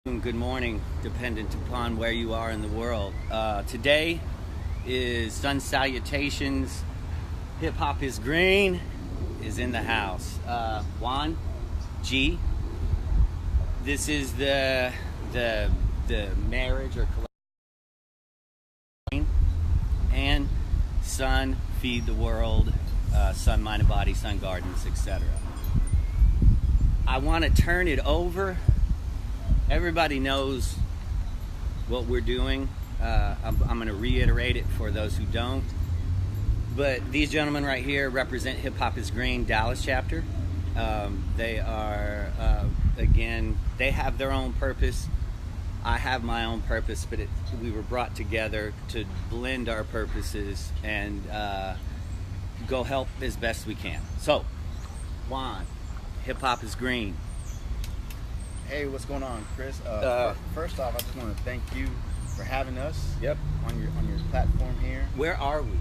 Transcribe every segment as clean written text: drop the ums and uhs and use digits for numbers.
Good morning, dependent upon where you are in the world. Today is Sun Salutations. Hip Hop is Green is in the house. Juan G. This is the marriage or collaboration, and Sun Feed the World, Sun Mind and Body, Sun Gardens, etc. I want to turn it over. Everybody knows what we're doing. I'm going to reiterate it for those who don't. But these gentlemen right here represent Hip Hop is Green Dallas chapter. They are, again, they have their own purpose. I have my own purpose, but we were brought together to blend our purposes and go help as best we can. So, Juan, Hip Hop is Green. Hey, what's going on, Chris? First off, I just want to thank you for having us. Yep. On your platform here. Where are we?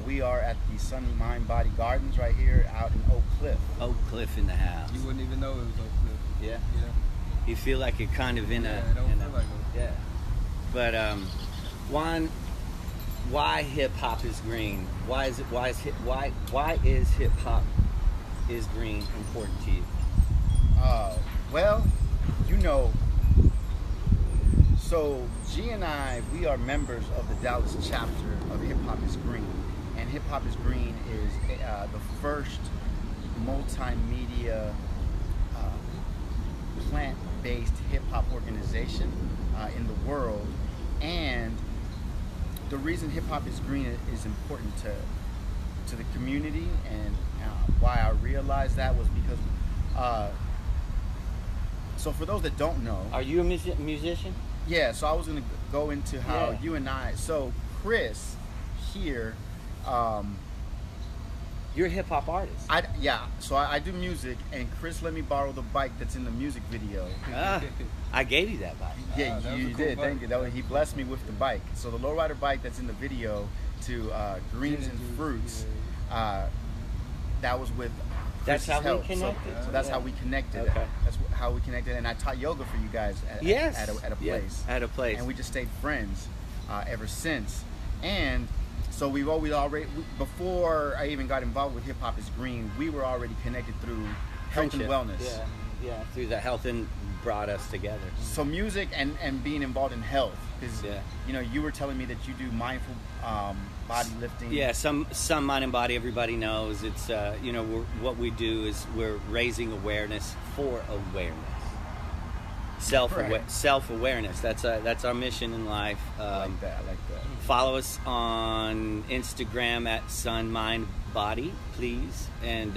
We are at the Sun Mind Body Gardens right here out in Oak Cliff. Oak Cliff in the house. You wouldn't even know it was Oak Cliff. Yeah. Yeah. You feel like you're kind of in It don't feel like Oak. Yeah. But Juan, why hip hop is green? Why is hip hop is green important to you? Well, you know, so G and I, we are members of the Dallas chapter of Hip Hop is Green. And Hip Hop is Green is the first multimedia plant-based hip-hop organization in the world. And the reason Hip Hop is Green is important to the community, and why I realized that was because so for those that don't know, Are you a musician? yeah, so I was gonna go into how Yeah. you and I, so Chris here, You're a hip hop artist. so I do music, and Chris let me borrow the bike that's in the music video. I gave you that bike. Yeah, that was you a cool did. bike. Thank you. He blessed me with the bike. So the lowrider bike that's in the video to Greens and Fruits, that was with That's Chris's how we help. connected. So that's Yeah. how we connected. Okay. That's how we connected. And I taught yoga for you guys at Yes. at a Yeah, place. at a place. And we just stayed friends ever since. And so we've always before I even got involved with Hip Hop is Green, we were already connected through health and Friendship. wellness. Yeah. Through the health and brought us together. So music and being involved in health, because Yeah. you know, you were telling me that you do mindful body lifting. Yeah, some mind and body. Everybody knows it's what we do is we're raising awareness for awareness, Right. self-awareness. That's our mission in life. I like that. Follow us on Instagram at Sun Mind Body, please. And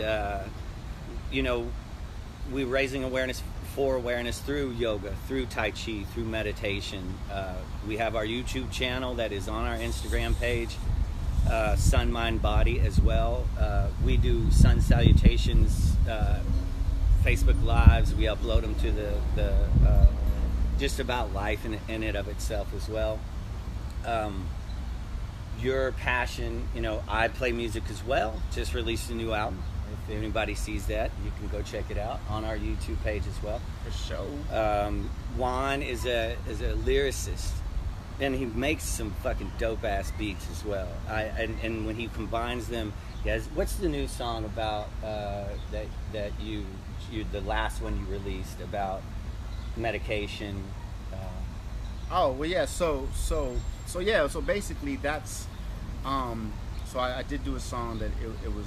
we're raising awareness for awareness through yoga, through Tai Chi, through meditation. We have our YouTube channel that is on our Instagram page, Sun Mind Body as well. We do Sun Salutations Facebook Lives. We upload them to the just about life in it of itself as well. Your passion, I play music as well. Just released a new album. If anybody sees that, you can go check it out on our YouTube page as well. For sure. Juan is a lyricist, and he makes some fucking dope ass beats as well. And when he combines them, what's the new song about that you the last one you released about medication? Oh well, yeah. So basically that's so I did do a song that it was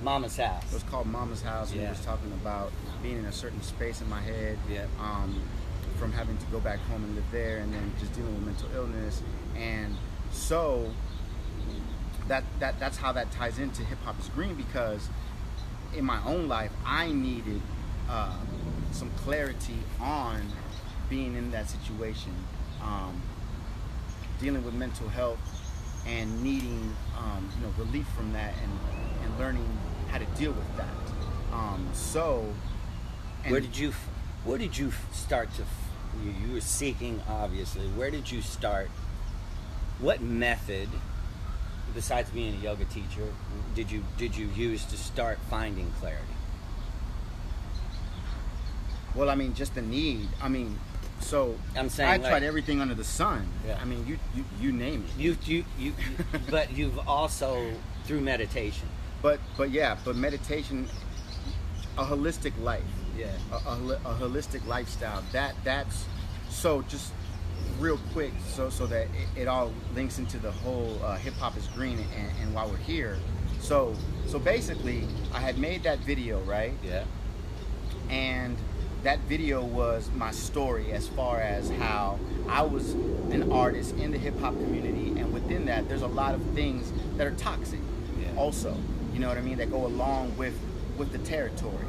Mama's House. it was called Mama's House, and Yeah. it was talking about being in a certain space in my head. Yeah. From having to go back home and live there, and then just dealing with mental illness, and so that's how that ties into Hip Hop is Green, because in my own life I needed some clarity on being in that situation, dealing with mental health and needing relief from that, and learning how to deal with that. Where did you start to? You were seeking, obviously. Where did you start? What method, besides being a yoga teacher, did you use to start finding clarity? Well, I mean, just the need. I mean, So I'm saying, I like, tried everything under the sun. Yeah. I mean, you name it. You but you've also through meditation. But meditation, a holistic life. Yeah. A holistic lifestyle. That's so just real quick, so that it all links into the whole hip hop is green and while we're here. So basically, I had made that video, right? Yeah. And that video was my story as far as how I was an artist in the hip hop community, and within that, there's a lot of things that are toxic. Yeah. Also, you know what I mean, that go along with the territory.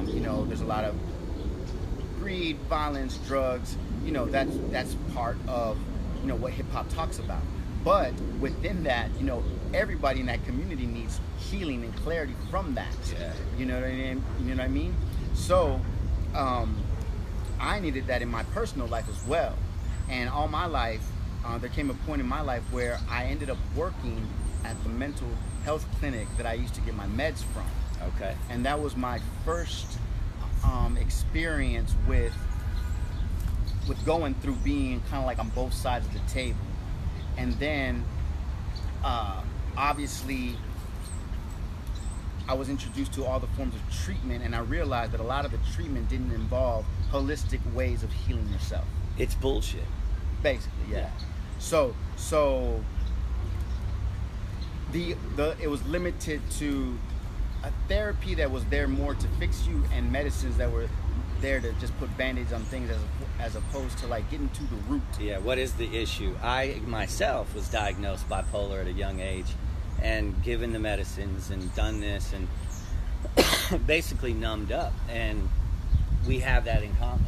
You know, there's a lot of greed, violence, drugs. You know, that's part of, you know, what hip hop talks about. But within that, you know, everybody in that community needs healing and clarity from that. Yeah. You know what I mean? You know what I mean? So, I needed that in my personal life as well. And all my life, there came a point in my life where I ended up working at the mental health clinic that I used to get my meds from. Okay. And that was my first experience with going through being kind of like on both sides of the table. And then, obviously, I was introduced to all the forms of treatment, and I realized that a lot of the treatment didn't involve holistic ways of healing yourself. It's bullshit. Basically, yeah. So it was limited to a therapy that was there more to fix you, and medicines that were there to just put band-aids on things as opposed to like getting to the root. Yeah, what is the issue? I myself was diagnosed bipolar at a young age and given the medicines and done this and basically numbed up, and we have that in common.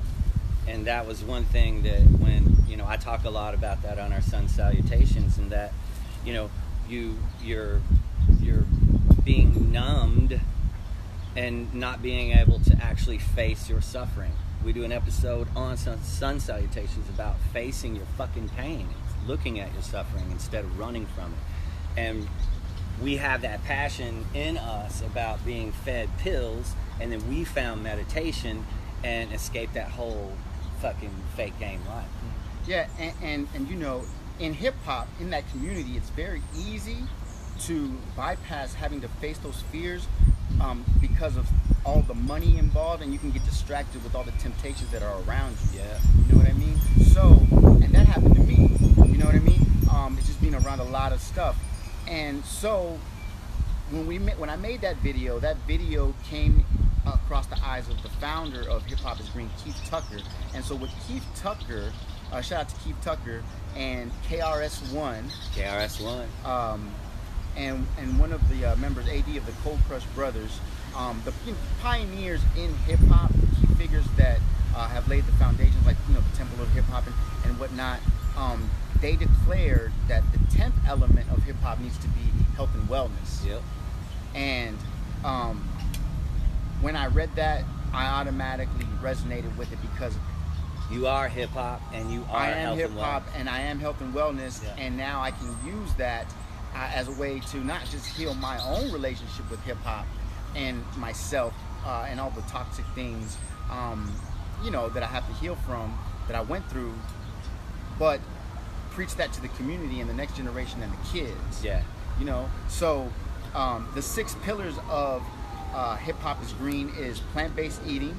And that was one thing that when, you know, I talk a lot about that on our Sun Salutations, and that, you know, you're being numbed and not being able to actually face your suffering. We do an episode on Sun Salutations about facing your fucking pain, looking at your suffering instead of running from it. And we have that passion in us about being fed pills, and then we found meditation and escaped that whole fucking fake game life. Yeah, and you know, in hip hop, in that community, it's very easy to bypass having to face those fears because of all the money involved, and you can get distracted with all the temptations that are around you. Yeah. You know what I mean? So, and that happened to me. You know what I mean? It's just being around a lot of stuff. And so, when I made that video came across the eyes of the founder of Hip Hop is Green, Keith Tucker. And so with Keith Tucker, shout out to Keith Tucker and KRS-One. And one of the members, AD of the Cold Crush Brothers, the pioneers in hip hop, key figures that have laid the foundations, like, you know, the Temple of Hip Hop and whatnot. They declared that the 10th element of hip hop needs to be health and wellness. Yep. And when I read that, I automatically resonated with it because you are hip hop and you are health hip and hop wellness. and I am health and wellness, Yeah. and now I can use that as a way to not just heal my own relationship with hip hop and myself and all the toxic things, you know, that I have to heal from, that I went through, but preach that to the community and the next generation and the kids. Yeah. You know, so the 6 pillars of hip hop is green is plant-based eating,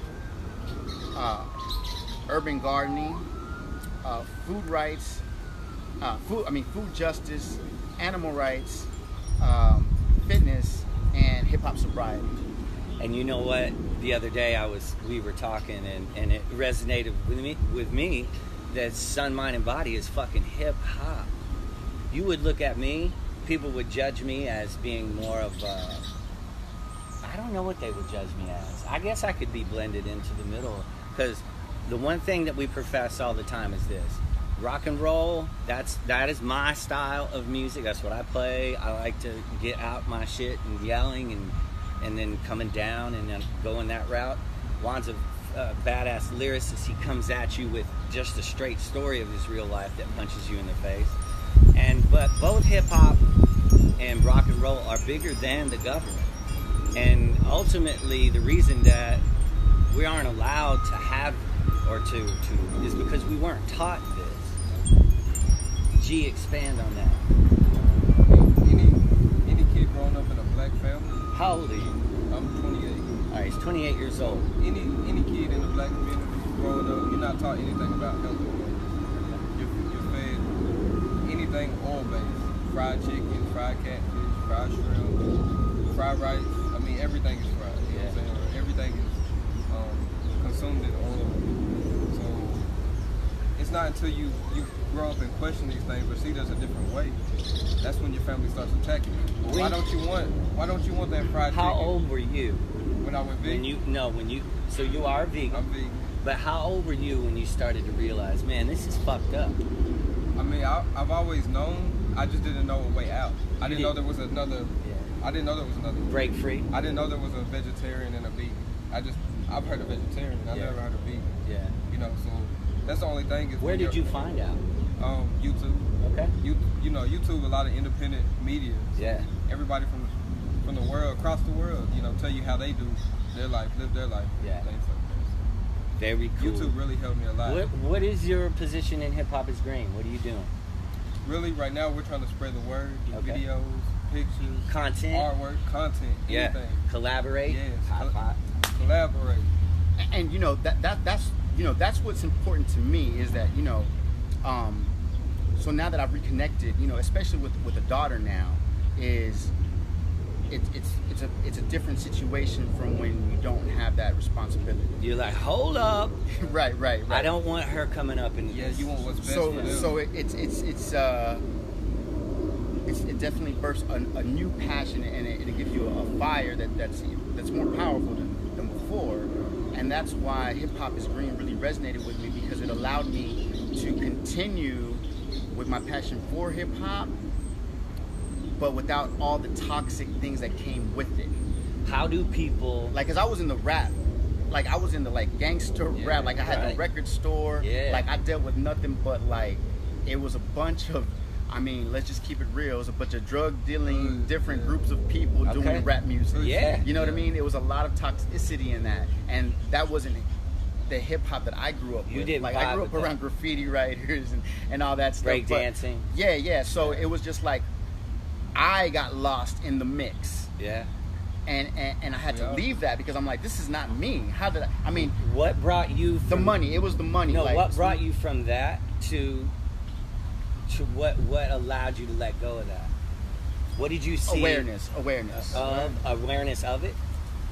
urban gardening, food rights, food justice, animal rights, fitness, and hip hop sobriety. And you know what? The other day we were talking, and it resonated with me that Sun, Mind, and Body is fucking hip hop. You would look at me, people would judge me as being more of I don't know what they would judge me as. I guess I could be blended into the middle, because the one thing that we profess all the time is this: rock and roll. That is my style of music. That's what I play. I like to get out my shit and yelling and then coming down and then going that route. Juan's a badass lyricist. He comes at you with just a straight story of his real life that punches you in the face. But both hip hop and rock and roll are bigger than the government. And ultimately, the reason that we aren't allowed to have or to is because we weren't taught this. G, expand on that. Any kid growing up in a black family. How old are you? I'm 28. All right, he's 28 years old. Any kid in the black community growing up, you're not taught anything about health or wellness. You're fed anything oil-based: fried chicken, fried catfish, fried shrimp, fried rice. I mean, everything is fried. You know what I'm saying? Everything is consumed in oil. So it's not until you grow up and question these things, but see there's a different way. That's when your family starts attacking you. Why don't you want that fried chicken? How old were you? When I went vegan? So you are vegan. I'm vegan. But how old were you when you started to realize, man, this is fucked up? I mean, I've always known. I just didn't know a way out. I didn't know there was another. Yeah. I didn't know there was another. Break free? I didn't know there was a vegetarian and a vegan. I've heard of vegetarian. I've never heard of vegan. Yeah. You know, so that's the only thing. Is Where did you find out? YouTube. Okay. You know, YouTube, a lot of independent media. So Yeah. everybody from the world, across the world, you know, tell you how they do their life, live their life. Yeah. Things like that. Very cool. YouTube really helped me a lot. What is your position in Hip Hop is Green? What are you doing? Really, right now, we're trying to spread the word, do Okay. videos, pictures, Content? artwork, content, anything. Collaborate? Yes. High five. Collaborate. And you know that's what's important to me is that so now that I've reconnected, especially with a daughter now, is it's a different situation from when you don't have that responsibility. You're like, hold up. Right. I don't want her coming up and Yeah, you want what's best for them. So it definitely bursts a new passion, and it gives you a fire that's more powerful than before, and that's why Hip Hop is Green really resonated with me, because it allowed me to continue with my passion for hip hop, but without all the toxic things that came with it. How do people Like, cause I was in the rap, like I was in the gangster rap, like I had right. the record store, like I dealt with nothing but it was a bunch of, let's just keep it real, it was a bunch of drug dealing, different groups of people doing rap music. Yeah. You know what I mean? It was a lot of toxicity in that, and that wasn't the hip hop that I grew up with. You didn't I vibe grew up with around graffiti writers and all that stuff. break but- dancing? Yeah. So it was just I got lost in the mix. Yeah. And I had to leave that, because I'm like, this is not me. How did I mean, What brought you the money, it was the money. No, what brought you from that to what allowed you to let go of that? What did you see? Awareness. Awareness of it?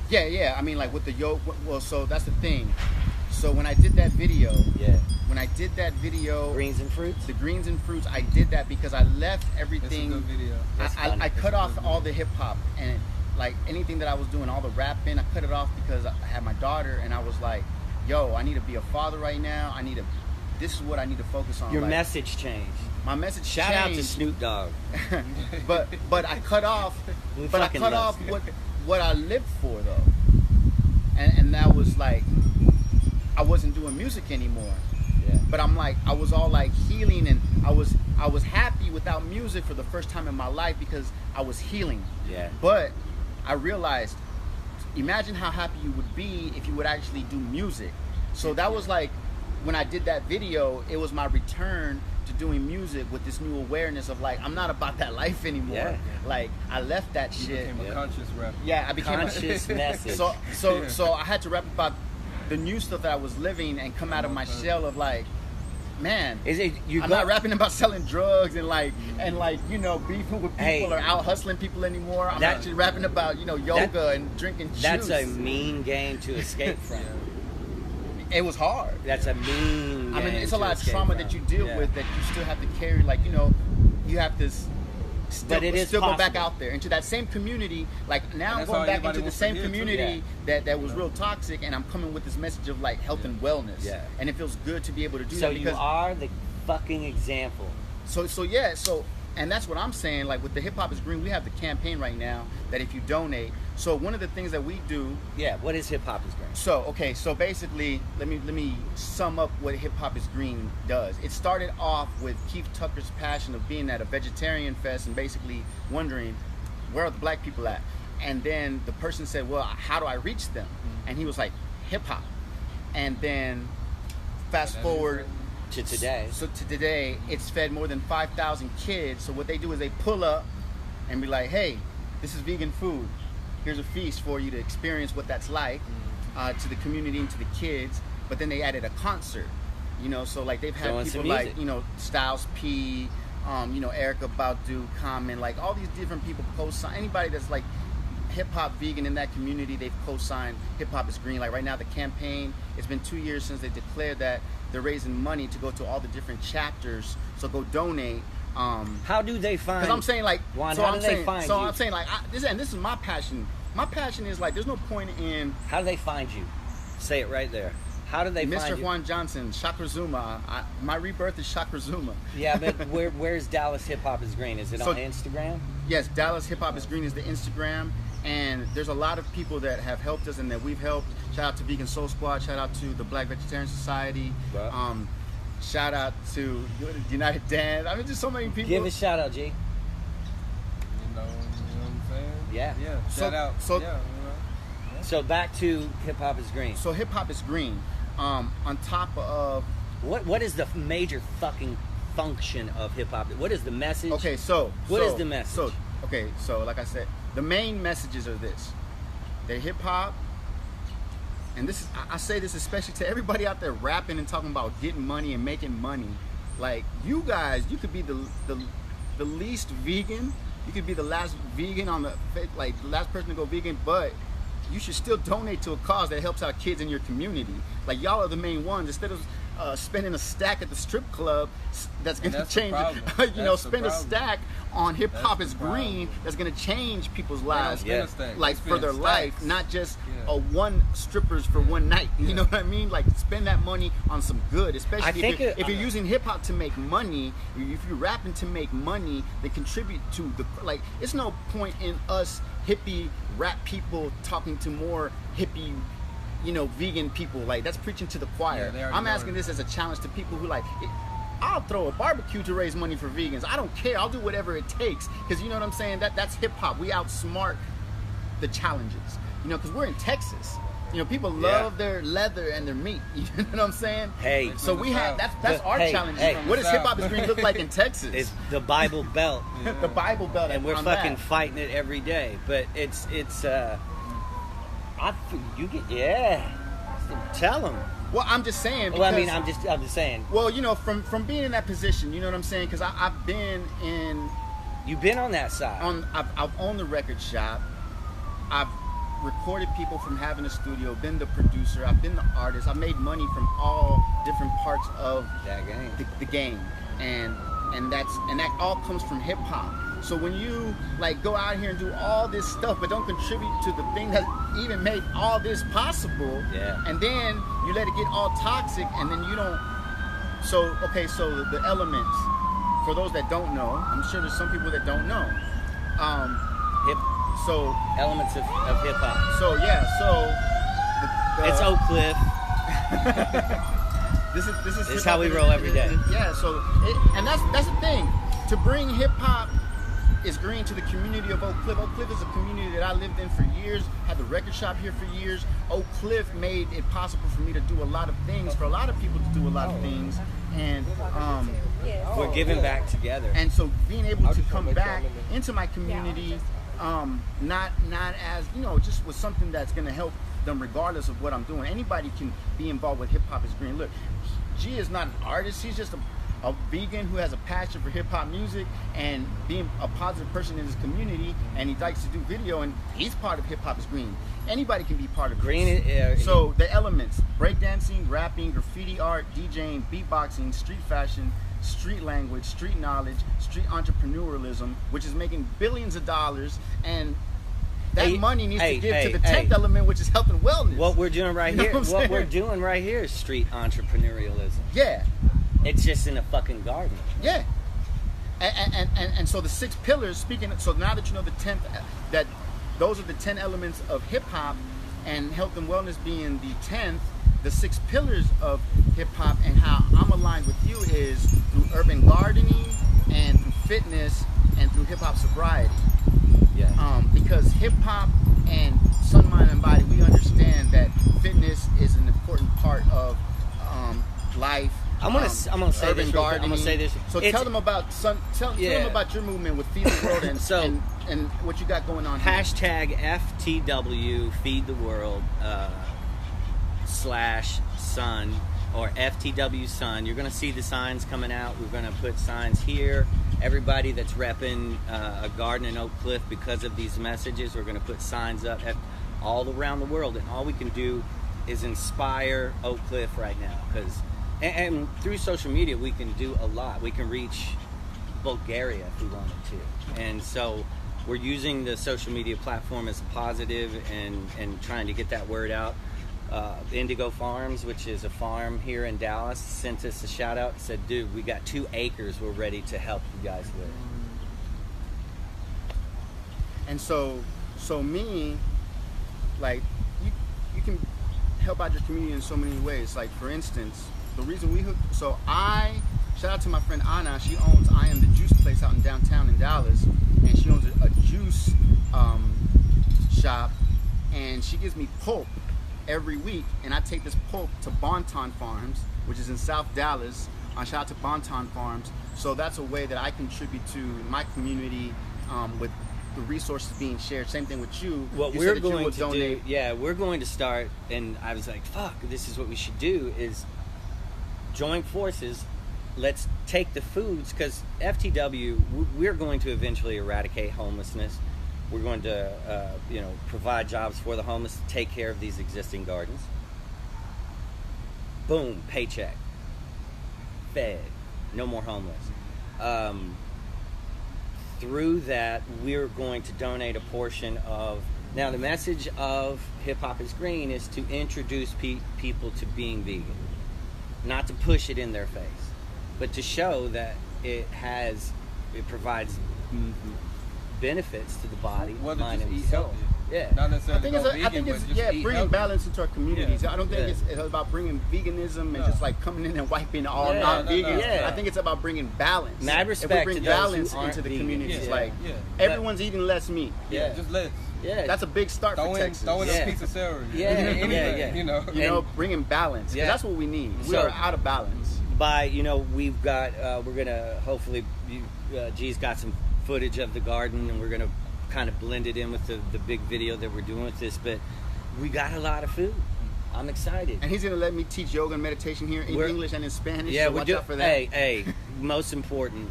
Yeah. With the yoke. Well, so that's the thing. So when I did that video, Greens and fruits? the greens and fruits, I did that because I left It's a everything. good video. I cut off all the hip hop, and anything that I was doing, all the rapping, I cut it off because I had my daughter, and I was like, yo, I need to be a father right now. This is what I need to focus on. Your message changed. My message Shout out to changed. Snoop Dogg. but I cut off We but I fucking cut love off Snoop. what I lived for, though, and that was I wasn't doing music anymore. Yeah. But I was all healing, and I was happy without music for the first time in my life, because I was healing. Yeah. But I realized, imagine how happy you would be if you would actually do music. So that was when I did that video, it was my return to doing music with this new awareness of I'm not about that life anymore. Yeah. I left that You shit. became a conscious rapper. Yeah, I became Conscious message. So I had to rap about the new stuff that I was living and come out of my shell of man, Is it I'm not rapping about selling drugs and beefing with people Hey, or out hustling people anymore. I'm that- actually rapping about yoga and drinking juice. That's a mean game to escape from. It was hard. That's a mean game. It's a to lot of escape trauma from. that you deal Yeah. with, that you still have to carry. You have to But it is still go back possible. out there into that same community. Now I'm that's going all back anybody into the wants to same hear, too. community that was real toxic, and I'm coming with this message of health and wellness. Yeah. And it feels good to be able to do So that, you because are the fucking example. and that's what I'm saying. With the Hip Hop is Green, we have the campaign right now that if you donate. So one of the things that we do. Yeah. What is Hip Hop is Green? So basically, let me sum up what Hip Hop is Green does. It started off with Keith Tucker's passion of being at a vegetarian fest and basically wondering, where are the black people at? And then the person said, well, how do I reach them? And he was like, hip hop. And then fast forward to today. So to today, it's fed more than 5,000 kids. So what they do is they pull up and be like, hey, this is vegan food. Here's a feast for you to experience what that's like to the community and to the kids. But then they added a concert, you know, so like they've had people like, you know, Styles P, you know, Erykah Badu, Common, like all these different people co-sign. Anybody that's like hip-hop vegan in that community, they've co-signed Hip Hop is Green. Like right now the campaign, it's been 2 years since they declared that they're raising money to go to all the different chapters, so go donate. How do they find? Because I'm saying like, Juan, so how I'm do saying, they find so you? I'm saying like, this is my passion. My passion is like, there's no point in. How do they find you? Say it right there. How do they find you? Mr. Juan Johnson, Chakra Zuma. My rebirth is Chakra Zuma. Yeah, but where's Dallas Hip Hop is Green? Is it on Instagram? Yes, Dallas Hip Hop is Green is the Instagram. And there's a lot of people that have helped us and that we've helped. Shout out to Vegan Soul Squad. Shout out to the Black Vegetarian Society. Wow. Shout out to United Dance. I mean, just so many people. Give a shout out, G. You know what I'm saying? Yeah. Yeah. Shout out. So, yeah, you know. So back to Hip Hop is Green. So Hip Hop is Green. On top of what is the major fucking function of hip hop? What is the message? Okay, so what is the message? So like I said, the main messages are this: they're hip hop, and this is I say this especially to everybody out there rapping and talking about getting money and making money. Like you guys, you could be the least vegan, you could be the last vegan on the like the last person to go vegan, but you should still donate to a cause that helps out kids in your community. Like y'all are the main ones. Instead of spending a stack at the strip club, that's going to change. You know, spend a stack on Hip Hop is Green. That's going to change people's lives, like for their life, not just a one strippers for one night. You know what I mean? Like spend that money on some good, especially if you're using hip hop to make money. If you're rapping to make money, then contribute to the like. It's no point in us hippie rap people talking to more hippie, you know, vegan people. Like that's preaching to the choir. I'm asking this as a challenge to people who like, I'll throw a barbecue to raise money for vegans. I don't care. I'll do whatever it takes, because you know what I'm saying. That's hip hop. We outsmart the challenges. You know, because we're in Texas. You know, people love their leather and their meat. You know what I'm saying? Hey, so we have that's our challenge. What does Hip Hop is Green look like in Texas? It's the Bible Belt. The Bible Belt, and we're fucking fighting it every day. But it's tell them. Well, I'm just saying. Because, well, I mean, I'm just saying. Well, you know, from being in that position, you know what I'm saying? Because I've been in. You've been on that side. I've owned the record shop. I've recorded people from having a studio, been the producer, I've been the artist. I've made money from all different parts of that game. The game, and that all comes from hip hop. So when you like go out here and do all this stuff, but don't contribute to the thing that even made all this possible, and then you let it get all toxic, and then you don't. So the elements, for those that don't know, I'm sure there's some people that don't know. So elements of hip hop. So it's Oak Cliff. This is how we roll every day. Yeah. So and that's the thing, to bring hip hop is Green to the community of Oak Cliff. Oak Cliff is a community that I lived in for years. Had the record shop here for years. Oak Cliff made it possible for me to do a lot of things, for a lot of people to do a lot of things, and we're giving back together. And so being able to come back into my community. Not as, you know, just with something that's going to help them regardless of what I'm doing. Anybody can be involved with Hip Hop is Green. Look, G is not an artist. He's just a vegan who has a passion for hip hop music and being a positive person in his community, and he likes to do video, and he's part of Hip Hop is Green. Anybody can be part of Green. So the elements: breakdancing, rapping, graffiti art, DJing, beatboxing, street fashion, street language, street knowledge, street entrepreneurialism, which is making billions of dollars, and that money needs to give to the 10th element, which is health and wellness. What we're doing right here, what we're doing right here is street entrepreneurialism. Yeah. It's just in a fucking garden. Yeah. And so the 6 pillars, so now that you know the 10th, that those are the 10 elements of hip hop, and health and wellness being the 10th, the 6 pillars of hip hop and how I'm aligned with you is through urban gardening and through fitness and through hip hop sobriety. Yeah. Because hip hop and Sun, Mind, and Body, we understand that fitness is an important part of life. I'm gonna say urban this real quick. I'm gardening. gonna say this. So tell them about tell them about your movement with Feed the World and and what you got going on here. Hashtag FTW Feed the World /Sun or FTW Sun. You're gonna see the signs coming out. We're gonna put signs here. Everybody that's repping a garden in Oak Cliff because of these messages, we're gonna put signs up all around the world, and all we can do is inspire Oak Cliff right now, because and through social media we can do a lot. We can reach Bulgaria if we wanted to, and so we're using the social media platform as a positive and trying to get that word out. Indigo Farms, which is a farm here in Dallas, sent us a shout out and said, dude, we got 2 acres we're ready to help you guys with. And so me, like, you can help out your community in so many ways. Like, for instance, the reason we hooked, so I, shout out to my friend Anna, she owns I Am the Juice place out in downtown in Dallas, and she owns a juice shop, and she gives me pulp every week, and I take this pulp to Bonton Farms, which is in South Dallas. Shout out to Bonton Farms. So that's a way that I contribute to my community with the resources being shared. Same thing with you. What you we're said that you going would to donate. do, yeah, we're going to start, and I was like, fuck, this is what we should do, is join forces. Let's take the foods, because FTW, we're going to eventually eradicate homelessness. We're going to, provide jobs for the homeless, take care of these existing gardens. Boom, paycheck, fed, no more homeless. Through that, we're going to donate a portion of. Now, the message of Hip Hop is Green is to introduce people to being vegan, not to push it in their face, but to show that it provides benefits to the body, mind, and soul. Yeah, not necessarily I think it's bringing healthy. Balance into our communities. Yeah. I don't think it's about bringing veganism and just like coming in and wiping all non-vegans. Yeah. I think it's about bringing balance. Mad respect if we bring to those balance who aren't into the vegan. communities, Yeah. like Yeah. everyone's eating less meat. Yeah. Just let's. Yeah, That's a big start for Texas. Throw in Yeah. a piece of celery. Yeah, Anything, yeah. You know. You know, bringing balance. 'Cause Yeah. that's what we need. We So- are out of balance. by we've got we're gonna hopefully G's got some footage of the garden, and we're gonna kind of blend it in with the big video that we're doing with this, but we got a lot of food. I'm excited. And he's gonna let me teach yoga and meditation here in English and in Spanish. Yeah, so we're watch doing. out for that. Hey, most important,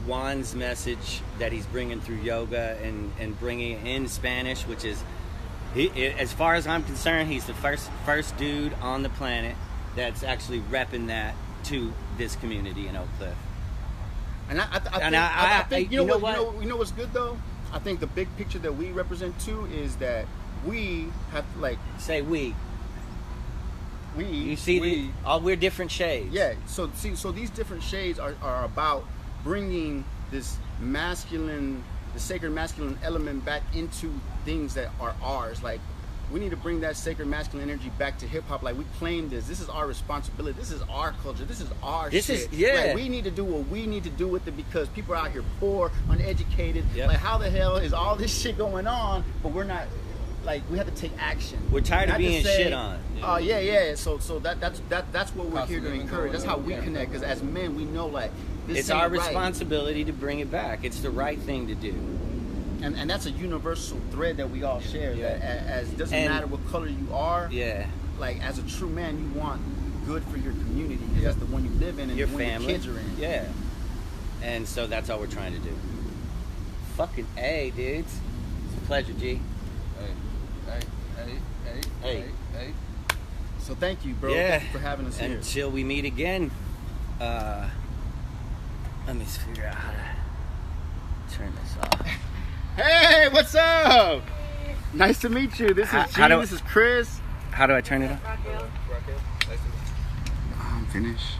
Juan's message that he's bringing through yoga and bringing it in Spanish, which is, as far as I'm concerned, he's the first dude on the planet that's actually repping that to this community in Oak Cliff. And I think you know what's good though? I think the big picture that we represent too is that we have to, like, Say we. we You see, we're different shades. yeah. So these different shades are about bringing this masculine, the sacred masculine element back into things that are ours. Like, we need to bring that sacred masculine energy back to hip hop. Like, we claim this. This is our responsibility. This is our culture. This is our shit. Like, we need to do what we need to do with it, because people are out here poor, uneducated. Yep. Like, how the hell is all this shit going on? But we're not. Like, we have to take action. We're tired of Not being to say, shit on. Yeah. So that's what we're here to Positive encourage. That's how we Yeah. connect. Because as men, we know, like, this It's ain't our right. responsibility to bring it back. It's the right thing to do. And that's a universal thread that we all share. Yeah. That as doesn't And- matter what color you are. Yeah. Like, as a true man, you want good for your community, because that's the one you live in and Your the one family. your kids are in. Yeah. And so that's all we're trying to do. Fucking A, dudes. It's a pleasure, G. Hey. So thank you, bro. Yeah. Thank you for having us here. Until we meet again. Let me figure out how to turn this off. Hey, what's up? Nice to meet you. This is How G. do- This is Chris. How do I turn it off? Raquel, nice to meet you. I'm finished.